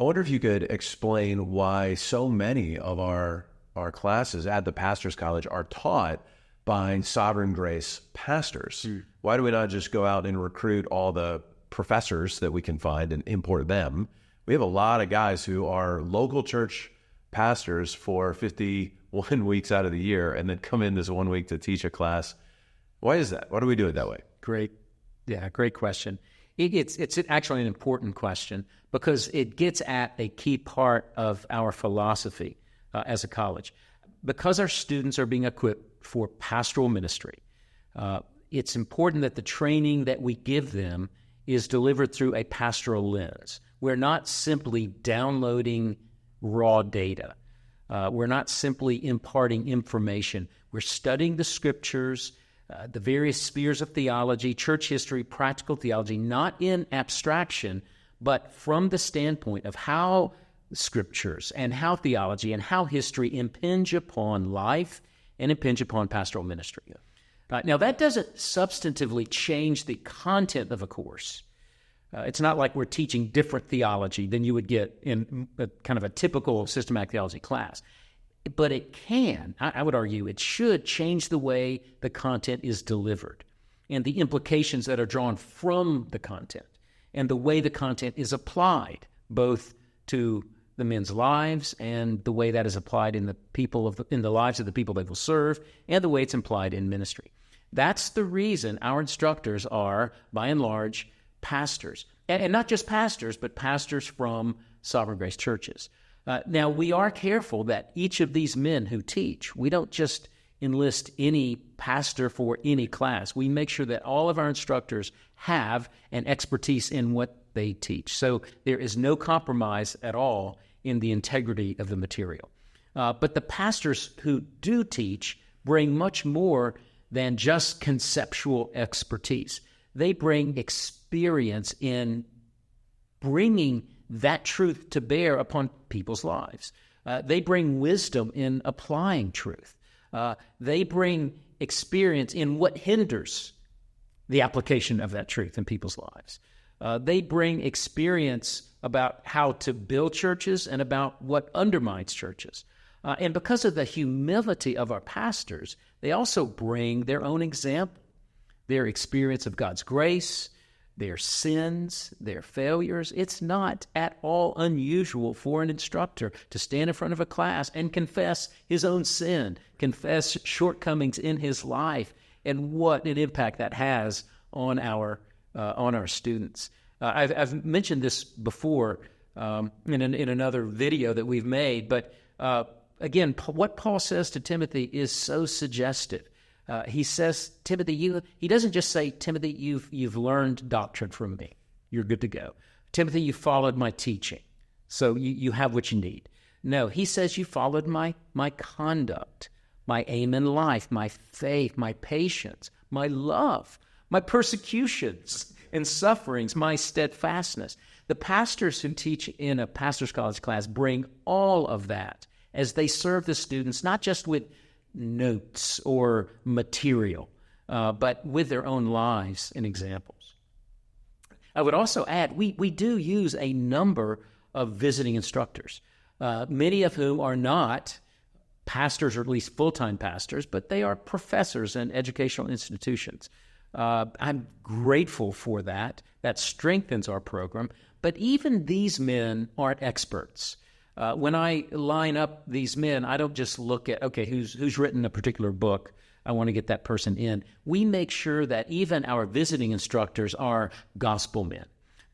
I wonder if you could explain why so many of our classes at the Pastors College are taught by Sovereign Grace pastors. Why do we not just go out and recruit all the professors that we can find and import them? We have a lot of guys who are local church pastors for 51 weeks out of the year and then come in this 1 week to teach a class. Why is that? Why do we do it that way? Great question. It's actually an important question because it gets at a key part of our philosophy as a college. Because our students are being equipped for pastoral ministry, it's important that the training that we give them is delivered through a pastoral lens. We're not simply downloading raw data. We're not simply imparting information. We're studying the scriptures, the various spheres of theology, church history, practical theology, not in abstraction, but from the standpoint of how scriptures and how theology and how history impinge upon life and impinge upon pastoral ministry. Now, that doesn't substantively change the content of a course. It's not like we're teaching different theology than you would get in a kind of a typical systematic theology class. But it can, I would argue, it should change the way the content is delivered and the implications that are drawn from the content and the way the content is applied, both to the men's lives and the way that is applied in the lives of the people they will serve and the way it's applied in ministry. That's the reason our instructors are, by and large, pastors. And not just pastors, but pastors from Sovereign Grace churches. Now, we are careful that each of these men who teach, we don't just enlist any pastor for any class. We make sure that all of our instructors have an expertise in what they teach. So there is no compromise at all in the integrity of the material. But the pastors who do teach bring much more than just conceptual expertise. They bring experience in bringing that truth to bear upon people's lives. They bring wisdom in applying truth. They bring experience in what hinders the application of that truth in people's lives. They bring experience about how to build churches and about what undermines churches. And because of the humility of our pastors, they also bring their own example, their experience of God's grace, their sins, their failures. It's not at all unusual for an instructor to stand in front of a class and confess his own sin, confess shortcomings in his life, and what an impact that has on our students. I've mentioned this before in another video that we've made, but again, what Paul says to Timothy is so suggestive. He says, Timothy, he doesn't just say, Timothy, you've learned doctrine from me. You're good to go. Timothy, you followed my teaching, so you have what you need. No, he says you followed my conduct, my aim in life, my faith, my patience, my love, my persecutions and sufferings, my steadfastness. The pastors who teach in a pastor's college class bring all of that as they serve the students, not just with notes or material, but with their own lives and examples. I would also add, we do use a number of visiting instructors, many of whom are not pastors or at least full-time pastors, but they are professors in educational institutions. I'm grateful for that. That strengthens our program. But even these men aren't experts. When I line up these men, I don't just look at, okay, who's written a particular book. I want to get that person in. We make sure that even our visiting instructors are gospel men.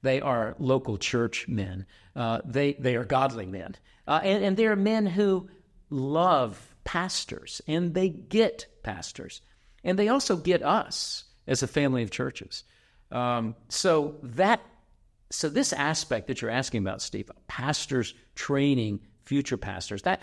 They are local church men. They are godly men. And they are men who love pastors, and they get pastors. And they also get us as a family of churches. So this aspect that you're asking about, Steve, pastors training future pastors, that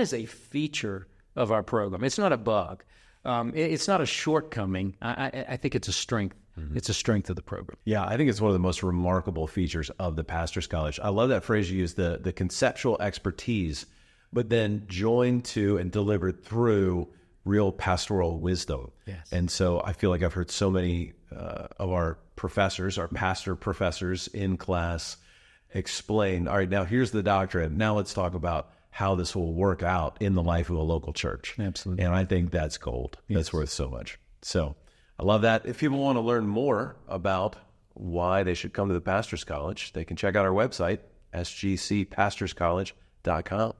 is a feature of our program. It's not a bug. It's not a shortcoming. I think it's a strength. Mm-hmm. It's a strength of the program. Yeah, I think it's one of the most remarkable features of the Pastors College. I love that phrase you used, the conceptual expertise, but then joined to and delivered through real pastoral wisdom. Yes. And so I feel like I've heard so many of our professors, our pastor professors in class, explain, all right, now here's the doctrine. Now let's talk about how this will work out in the life of a local church. Absolutely. And I think that's gold. That's worth so much. So I love that. If people want to learn more about why they should come to the Pastors College, they can check out our website, sgcpastorscollege.com.